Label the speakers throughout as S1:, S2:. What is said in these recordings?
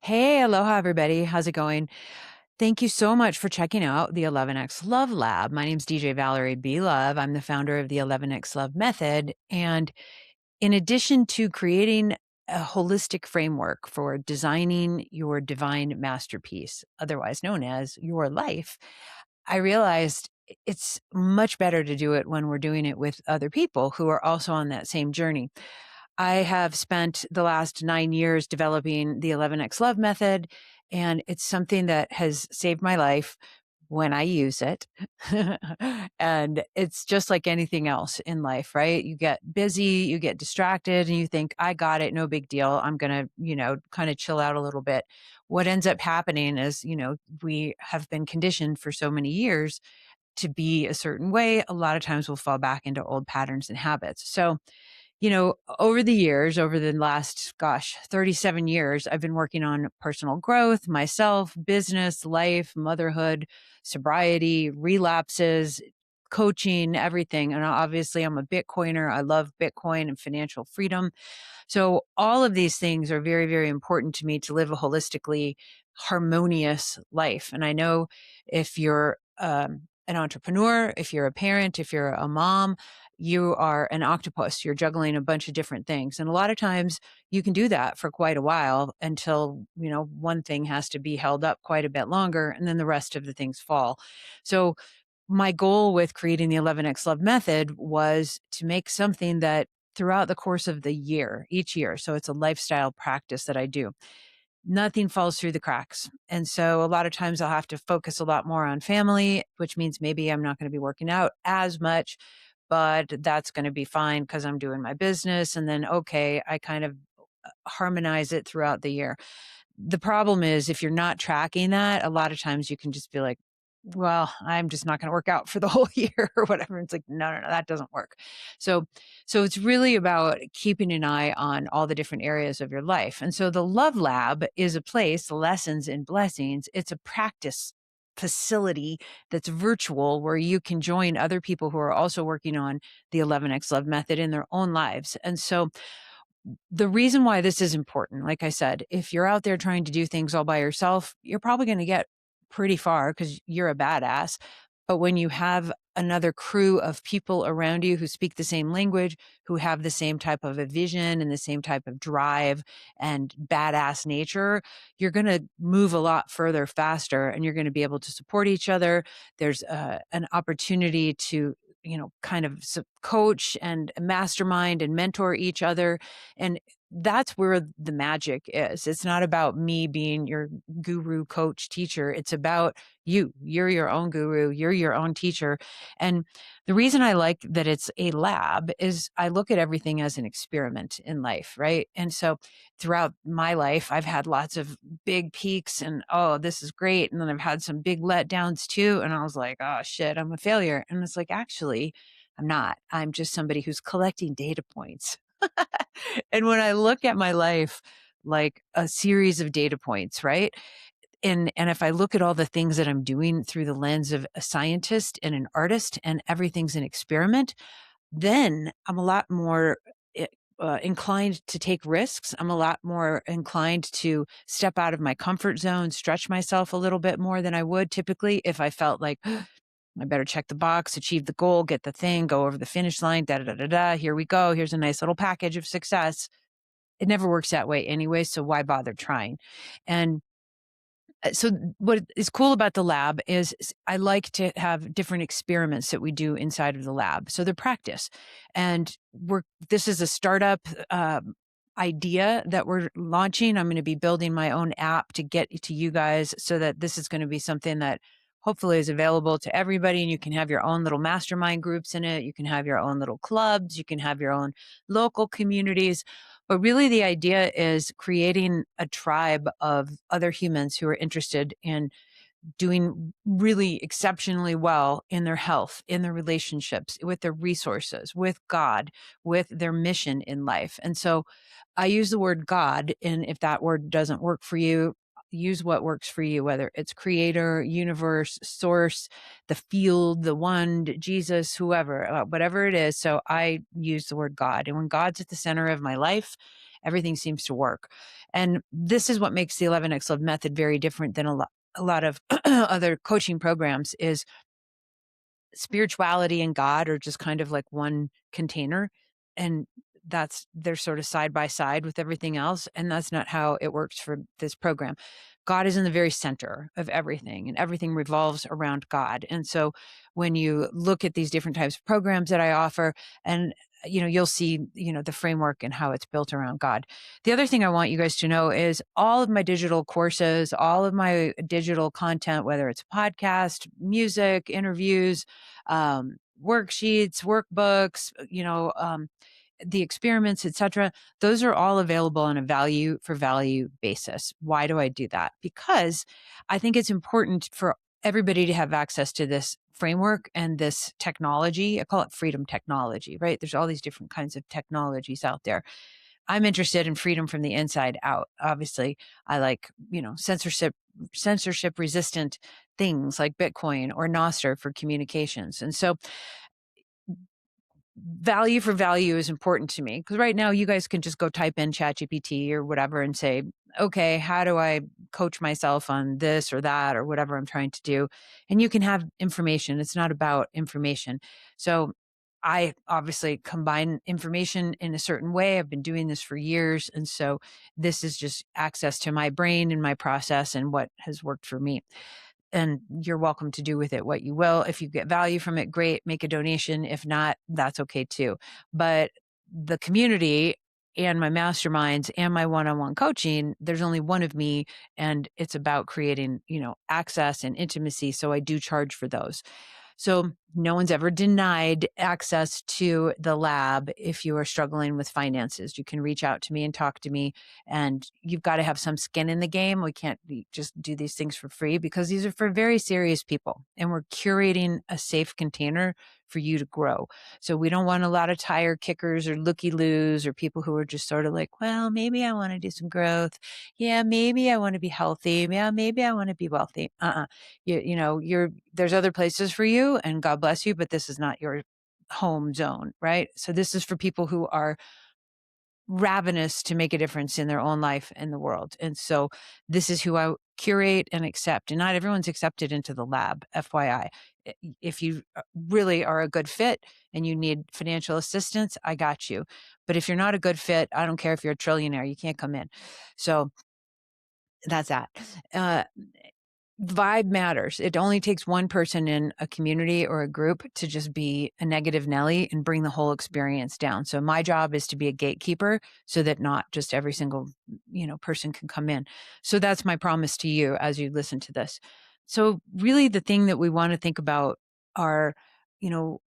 S1: Hey, aloha, everybody. How's it going? Thank you so much for checking out the 11X Love Lab. My name's DJ Valerie B Love. I'm the founder of the 11X Love Method. And in addition to creating a holistic framework for designing your divine masterpiece, otherwise known as your life, I realized it's much better to do it when we're doing it with other people who are also on that same journey. I have spent the last 9 years developing the 11X Love method, and it's something that has saved my life when I use it. And it's just like anything else in life, right? You get busy, you get distracted, and you think, I got it, no big deal. I'm going to, kind of chill out a little bit. What ends up happening is, we have been conditioned for so many years to be a certain way. A lot of times we'll fall back into old patterns and habits. So, over the years, over the last, 37 years, I've been working on personal growth, myself, business, life, motherhood, sobriety, relapses, coaching, everything. And obviously, I'm a Bitcoiner. I love Bitcoin and financial freedom. So, all of these things are very, very important to me to live a holistically harmonious life. And I know if you're an entrepreneur, if you're a parent, if you're a mom, you are an octopus. You're juggling a bunch of different things. And a lot of times you can do that for quite a while until, one thing has to be held up quite a bit longer and then the rest of the things fall. So my goal with creating the 11X Love method was to make something that throughout the course of the year, each year, so it's a lifestyle practice that I do, nothing falls through the cracks. And so a lot of times I'll have to focus a lot more on family, which means maybe I'm not going to be working out as much, but that's going to be fine because I'm doing my business. And then, okay, I kind of harmonize it throughout the year. The problem is if you're not tracking that, a lot of times you can just be like, well, I'm just not going to work out for the whole year or whatever. It's like, no, no, no, that doesn't work. So, so it's really about keeping an eye on all the different areas of your life. And so the Love Lab is a place, lessons and blessings. It's a practice facility that's virtual where you can join other people who are also working on the 11X Love method in their own lives. And so the reason why this is important, like I said, if you're out there trying to do things all by yourself, you're probably going to get pretty far because you're a badass. But when you have another crew of people around you who speak the same language, who have the same type of a vision and the same type of drive and badass nature, you're going to move a lot further faster and you're going to be able to support each other. There's an opportunity to kind of coach and mastermind and mentor each other. And that's where the magic is. It's not about me being your guru, coach, teacher. It's about you. You're your own guru. You're your own teacher. And the reason I like that it's a lab is I look at everything as an experiment in life, right? And so throughout my life, I've had lots of big peaks and, oh, this is great. And then I've had some big letdowns too. And I was like, oh, shit, I'm a failure. And it's like, actually, I'm not. I'm just somebody who's collecting data points. And when I look at my life like a series of data points, right? And if I look at all the things that I'm doing through the lens of a scientist and an artist and everything's an experiment, then I'm a lot more inclined to take risks. I'm a lot more inclined to step out of my comfort zone, stretch myself a little bit more than I would typically if I felt like I better check the box, achieve the goal, get the thing, go over the finish line, da da da da da. Here we go. Here's a nice little package of success. It never works that way anyway, so why bother trying? And so what is cool about the lab is I like to have different experiments that we do inside of the lab. So they're practice. And this is a startup idea that we're launching. I'm going to be building my own app to get to you guys so that this is going to be something that hopefully is available to everybody, and you can have your own little mastermind groups in it. You can have your own little clubs. You can have your own local communities. But really, the idea is creating a tribe of other humans who are interested in doing really exceptionally well in their health, in their relationships, with their resources, with God, with their mission in life. And so I use the word God. And if that word doesn't work for you, use what works for you, whether it's creator, universe, source, the field, the one, Jesus, whoever, whatever it is. So I use the word God. And when God's at the center of my life, everything seems to work. And this is what makes the 11x Love method very different than a lot of other coaching programs is spirituality and God are just kind of like one container. And they're sort of side by side with everything else. And that's not how it works for this program. God is in the very center of everything, and everything revolves around God. And so when you look at these different types of programs that I offer, and you'll see, the framework and how it's built around God. The other thing I want you guys to know is all of my digital courses, all of my digital content, whether it's podcast, music, interviews, worksheets, workbooks, the experiments, etc. Those are all available on a value for value basis. Why do I do that? Because I think it's important for everybody to have access to this framework and this technology. I call it freedom technology, right? There's all these different kinds of technologies out there. I'm interested in freedom from the inside out. Obviously, I like, censorship resistant things like Bitcoin or Nostr for communications. And so value for value is important to me, because right now you guys can just go type in ChatGPT or whatever and say, okay, how do I coach myself on this or that or whatever I'm trying to do? And you can have information. It's not about information. So I obviously combine information in a certain way. I've been doing this for years. And so this is just access to my brain and my process and what has worked for me. And you're welcome to do with it what you will. If you get value from it, great, make a donation. If not, that's okay too. But the community and my masterminds and my one-on-one coaching, there's only one of me, and it's about creating, access and intimacy. So I do charge for those. So no one's ever denied access to the lab. If you are struggling with finances, you can reach out to me and talk to me, and you've got to have some skin in the game. We can't just do these things for free, because these are for very serious people, and we're curating a safe container for you to grow. So we don't want a lot of tire kickers or looky-loos or people who are just sort of like, well, maybe I want to do some growth. Yeah, maybe I want to be healthy. Yeah, maybe I want to be wealthy. There's other places for you, and God bless you, but this is not your home zone, right? So this is for people who are ravenous to make a difference in their own life and the world. And so this is who I curate and accept. And not everyone's accepted into the lab, FYI. If you really are a good fit and you need financial assistance, I got you. But if you're not a good fit, I don't care if you're a trillionaire, you can't come in. So that's that. Vibe matters. It only takes one person in a community or a group to just be a negative Nelly and bring the whole experience down. So my job is to be a gatekeeper so that not just every single, person can come in. So that's my promise to you as you listen to this. So really the thing that we want to think about are, you know,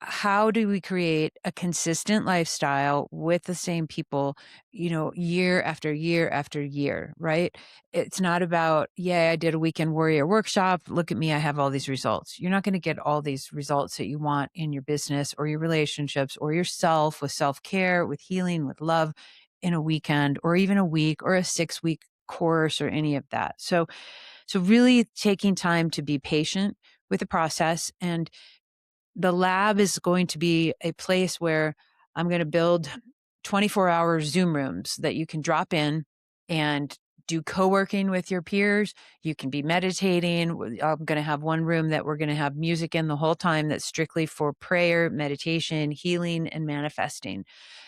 S1: how do we create a consistent lifestyle with the same people, year after year after year, right? It's not about, yeah, I did a weekend warrior workshop. Look at me. I have all these results. You're not going to get all these results that you want in your business or your relationships or yourself, with self-care, with healing, with love, in a weekend or even a week or a 6-week course or any of that. So really taking time to be patient with the process. And the lab is going to be a place where I'm going to build 24-hour Zoom rooms that you can drop in and do co-working with your peers. You can be meditating. I'm going to have one room that we're going to have music in the whole time that's strictly for prayer, meditation, healing, and manifesting.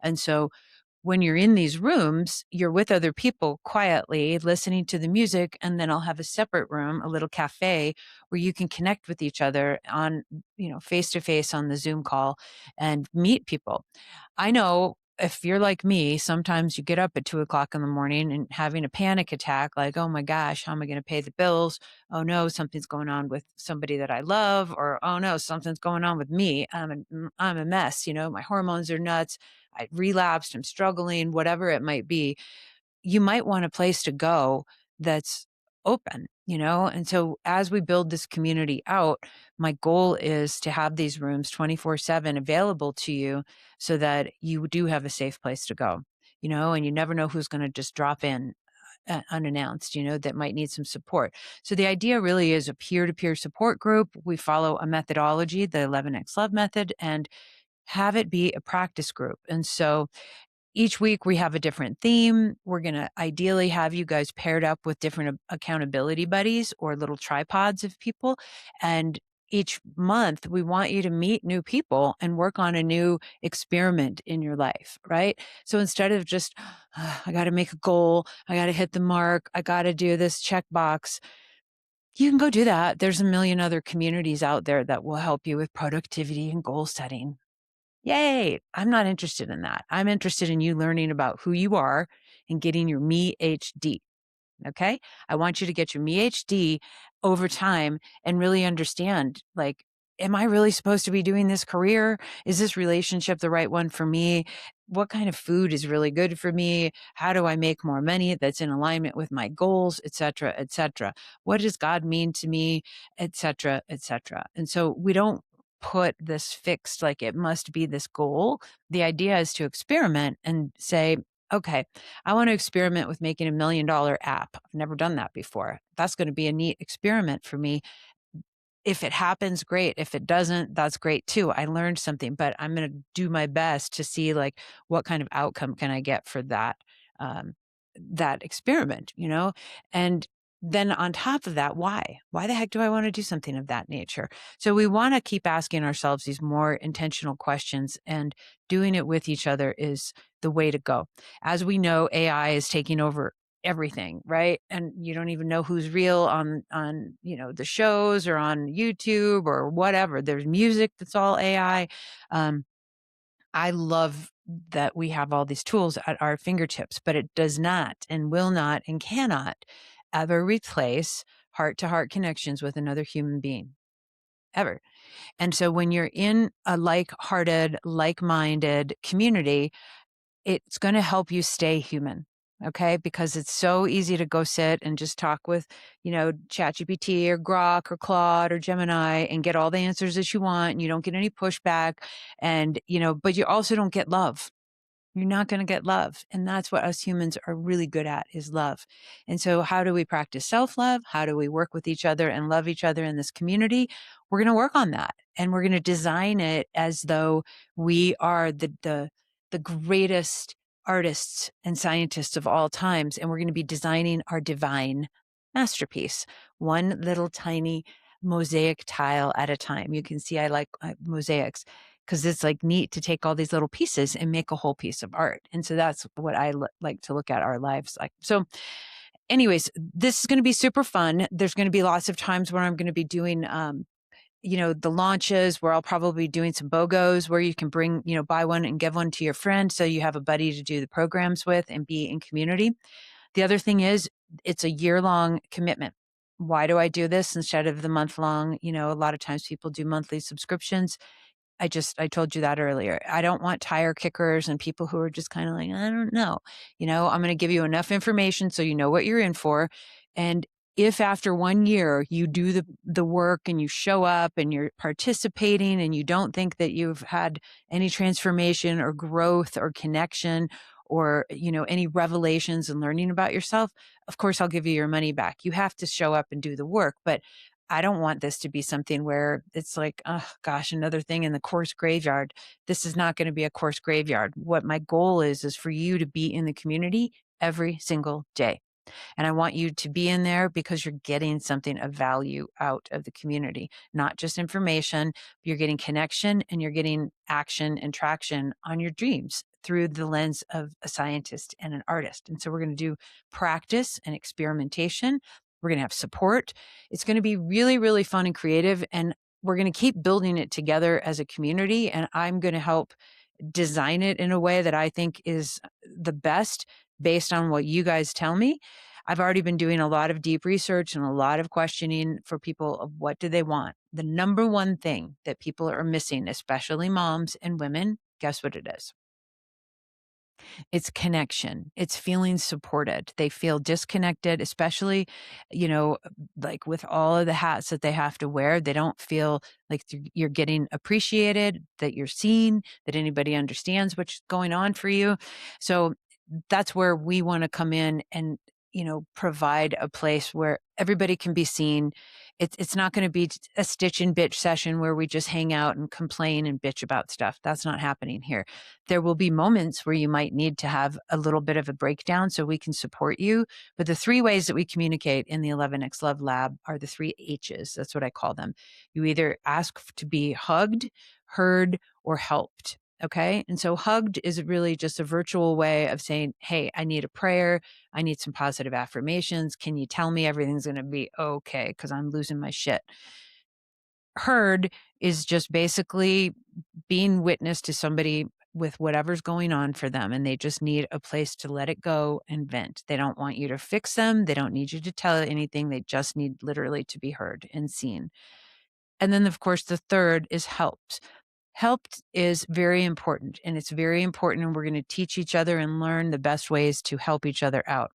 S1: And so when you're in these rooms, you're with other people quietly listening to the music. And then I'll have a separate room, a little cafe, where you can connect with each other on, face to face on the Zoom call and meet people. I know if you're like me, sometimes you get up at 2 o'clock in the morning and having a panic attack, like, oh my gosh, how am I going to pay the bills? Oh no, something's going on with somebody that I love, or oh no, something's going on with me. I'm a mess. My hormones are nuts. I relapsed, I'm struggling, whatever it might be. You might want a place to go that's open, And so as we build this community out, my goal is to have these rooms 24/7 available to you so that you do have a safe place to go, and you never know who's going to just drop in unannounced, that might need some support. So the idea really is a peer-to-peer support group. We follow a methodology, the 11x Love method, and have it be a practice group. And so each week we have a different theme. We're going to ideally have you guys paired up with different accountability buddies or little tripods of people. And each month we want you to meet new people and work on a new experiment in your life, right? So instead of just, I got to make a goal, I got to hit the mark, I got to do this checkbox, you can go do that. There's a million other communities out there that will help you with productivity and goal setting. Yay. I'm not interested in that. I'm interested in you learning about who you are and getting your me HD. Okay. I want you to get your me HD over time and really understand, like, am I really supposed to be doing this career? Is this relationship the right one for me? What kind of food is really good for me? How do I make more money that's in alignment with my goals, et cetera, et cetera? What does God mean to me, et cetera, et cetera? And so we don't put this fixed, like it must be this goal. The idea is to experiment and say, okay, I want to experiment with making $1 million app. I've never done that before. That's going to be a neat experiment for me. If it happens, great. If it doesn't, that's great too. I learned something, but I'm going to do my best to see, like, what kind of outcome can I get for um, that experiment, And then on top of that, why? Why the heck do I want to do something of that nature? So we want to keep asking ourselves these more intentional questions, and doing it with each other is the way to go. As we know, AI is taking over everything, right? And you don't even know who's real on the shows or on YouTube or whatever. There's music that's all AI. I love that we have all these tools at our fingertips, but it does not and will not and cannot ever replace heart-to-heart connections with another human being, ever. And so when you're in a like-hearted, like-minded community, it's going to help you stay human. Okay. Because it's so easy to go sit and just talk with, ChatGPT or Grok or Claude or Gemini and get all the answers that you want. And you don't get any pushback. And, but you also don't get love. You're not going to get love. And that's what us humans are really good at, is love. And so how do we practice self-love? How do we work with each other and love each other in this community? We're going to work on that. And we're going to design it as though we are the greatest artists and scientists of all times. And we're going to be designing our divine masterpiece, one little tiny mosaic tile at a time. You can see I like mosaics, because it's like neat to take all these little pieces and make a whole piece of art. And so that's what I like to look at our lives like. So anyways, this is going to be super fun. There's going to be lots of times where I'm going to be doing, the launches, where I'll probably be doing some BOGOs where you can bring, buy one and give one to your friend. So you have a buddy to do the programs with and be in community. The other thing is, it's a year-long commitment. Why do I do this instead of the month-long? A lot of times people do monthly subscriptions. I told you that earlier. I don't want tire kickers and people who are just kind of like, I don't know. I'm going to give you enough information so you know what you're in for. And if after 1 year you do the work and you show up and you're participating and you don't think that you've had any transformation or growth or connection or, any revelations and learning about yourself, of course I'll give you your money back. You have to show up and do the work. But I don't want this to be something where it's like, oh gosh, another thing in the course graveyard. This is not going to be a course graveyard. What my goal is for you to be in the community every single day. And I want you to be in there because you're getting something of value out of the community, not just information. You're getting connection and you're getting action and traction on your dreams through the lens of a scientist and an artist. And so we're going to do practice and experimentation. We're going to have support. It's going to be really, really fun and creative. And we're going to keep building it together as a community. And I'm going to help design it in a way that I think is the best based on what you guys tell me. I've already been doing a lot of deep research and a lot of questioning for people of what do they want. The number one thing that people are missing, especially moms and women, guess what it is? It's connection. It's feeling supported. They feel disconnected, especially, you know, like with all of the hats that they have to wear. They don't feel like you're getting appreciated, that you're seen, that anybody understands what's going on for you. So that's where we want to come in and provide a place where everybody can be seen. It's not going to be a stitch and bitch session where we just hang out and complain and bitch about stuff. That's not happening here. There will be moments where you might need to have a little bit of a breakdown so we can support you. But the three ways that we communicate in the 11X Love Lab are the three H's. That's what I call them. You either ask to be hugged, heard, or helped. Okay. And so hugged is really just a virtual way of saying, hey, I need a prayer. I need some positive affirmations. Can you tell me everything's going to be okay? Because I'm losing my shit. Heard is just basically being witness to somebody with whatever's going on for them, and they just need a place to let it go and vent. They don't want you to fix them. They don't need you to tell anything. They just need literally to be heard and seen. And then, of course, the third is helped. Helped is very important, and it's very important, and we're going to teach each other and learn the best ways to help each other out.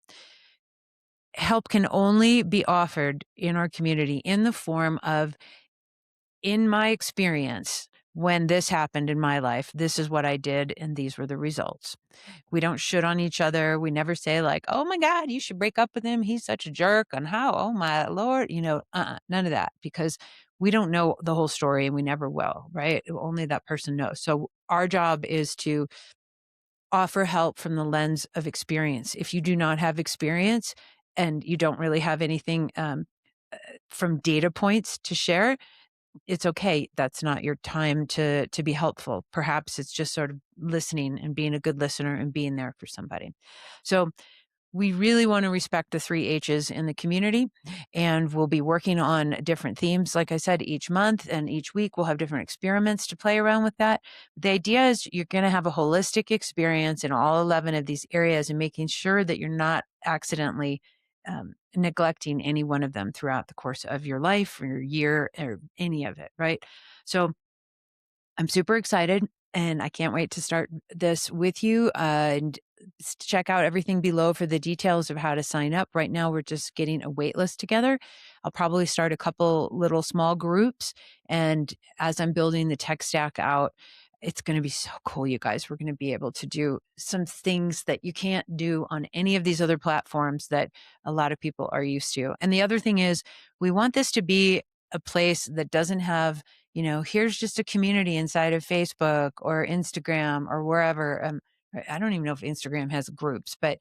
S1: Help can only be offered in our community in the form of, in my experience, when this happened in my life, this is what I did, and these were the results. We don't shit on each other. We never say like, oh my God, you should break up with him. He's such a jerk. And how, oh my Lord, none of that, because we don't know the whole story and we never will, right? Only that person knows. So our job is to offer help from the lens of experience. If you do not have experience and you don't really have anything from data points to share, it's okay. That's not your time to be helpful. Perhaps it's just sort of listening and being a good listener and being there for somebody. So we really want to respect the three H's in the community, and we'll be working on different themes. Like I said, each month and each week we'll have different experiments to play around with that. The idea is you're going to have a holistic experience in all 11 of these areas and making sure that you're not accidentally neglecting any one of them throughout the course of your life or your year or any of it, right? So I'm super excited and I can't wait to start this with you. And check out everything below for the details of how to sign up. Right now, we're just getting a wait list together. I'll probably start a couple little small groups. And as I'm building the tech stack out, it's going to be so cool, you guys. We're going to be able to do some things that you can't do on any of these other platforms that a lot of people are used to. And the other thing is, we want this to be a place that doesn't have, here's just a community inside of Facebook or Instagram or wherever. I don't even know if Instagram has groups, but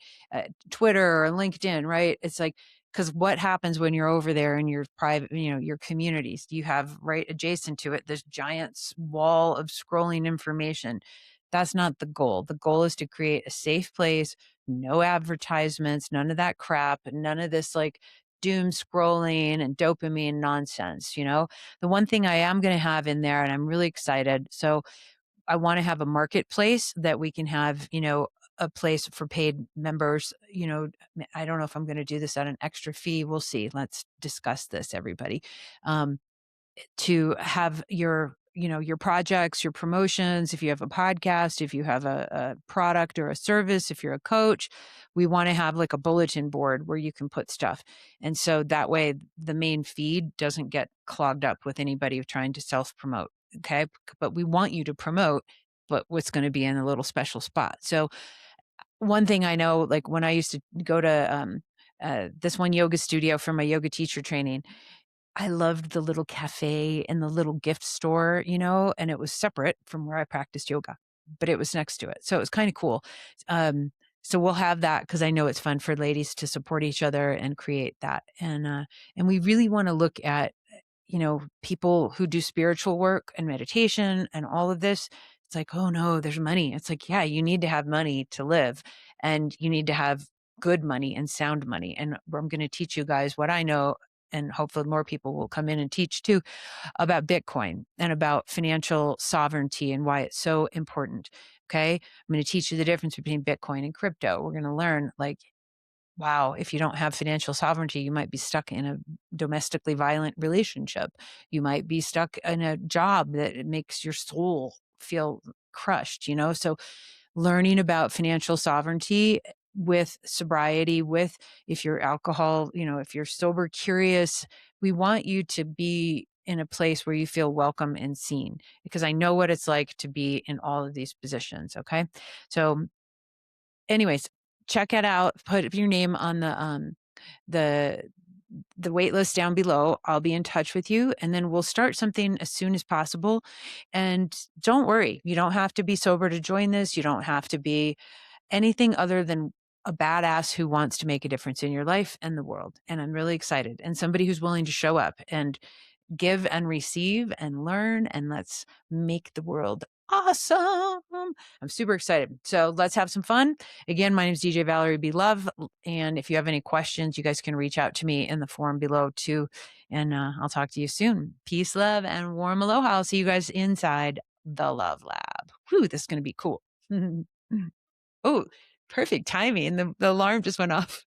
S1: Twitter or LinkedIn, right? It's like, because what happens when you're over there in your private, your communities? You have right adjacent to it this giant wall of scrolling information. That's not the goal. The goal is to create a safe place, no advertisements, none of that crap, none of this like doom scrolling and dopamine nonsense. The one thing I am going to have in there, and I'm really excited. So I want to have a marketplace that we can have, a place for paid members. I don't know if I'm going to do this at an extra fee. We'll see. Let's discuss this, everybody. To have your projects, your promotions, if you have a podcast, if you have a product or a service, if you're a coach, we want to have like a bulletin board where you can put stuff. And so that way the main feed doesn't get clogged up with anybody trying to self-promote. Okay. But we want you to promote, but what's going to be in a little special spot. So one thing I know, like when I used to go to this one yoga studio for my yoga teacher training, I loved the little cafe and the little gift store, and it was separate from where I practiced yoga, but it was next to it. So it was kind of cool. So we'll have that because I know it's fun for ladies to support each other and create that. And we really want to look at, people who do spiritual work and meditation and all of this. It's like, oh no, there's money. It's like, yeah, you need to have money to live and you need to have good money and sound money. And I'm going to teach you guys what I know, and hopefully more people will come in and teach too, about Bitcoin and about financial sovereignty and why it's so important. Okay. I'm going to teach you the difference between Bitcoin and crypto. We're going to learn like, wow, if you don't have financial sovereignty, you might be stuck in a domestically violent relationship. You might be stuck in a job that makes your soul feel crushed, So learning about financial sovereignty with sobriety, with if you're alcohol, if you're sober curious, we want you to be in a place where you feel welcome and seen, because I know what it's like to be in all of these positions. Okay. So anyways, check it out. Put your name on the the wait list down below. I'll be in touch with you, and then we'll start something as soon as possible. And don't worry, you don't have to be sober to join this. You don't have to be anything other than a badass who wants to make a difference in your life and the world. And I'm really excited, and somebody who's willing to show up and give and receive and learn, and let's make the world awesome. I'm super excited. So let's have some fun. Again, my name is DJ Valerie B Love. And if you have any questions, you guys can reach out to me in the forum below too. And I'll talk to you soon. Peace, love, and warm aloha. I'll see you guys inside the Love Lab. Whew, this is going to be cool. Oh, perfect timing. The alarm just went off.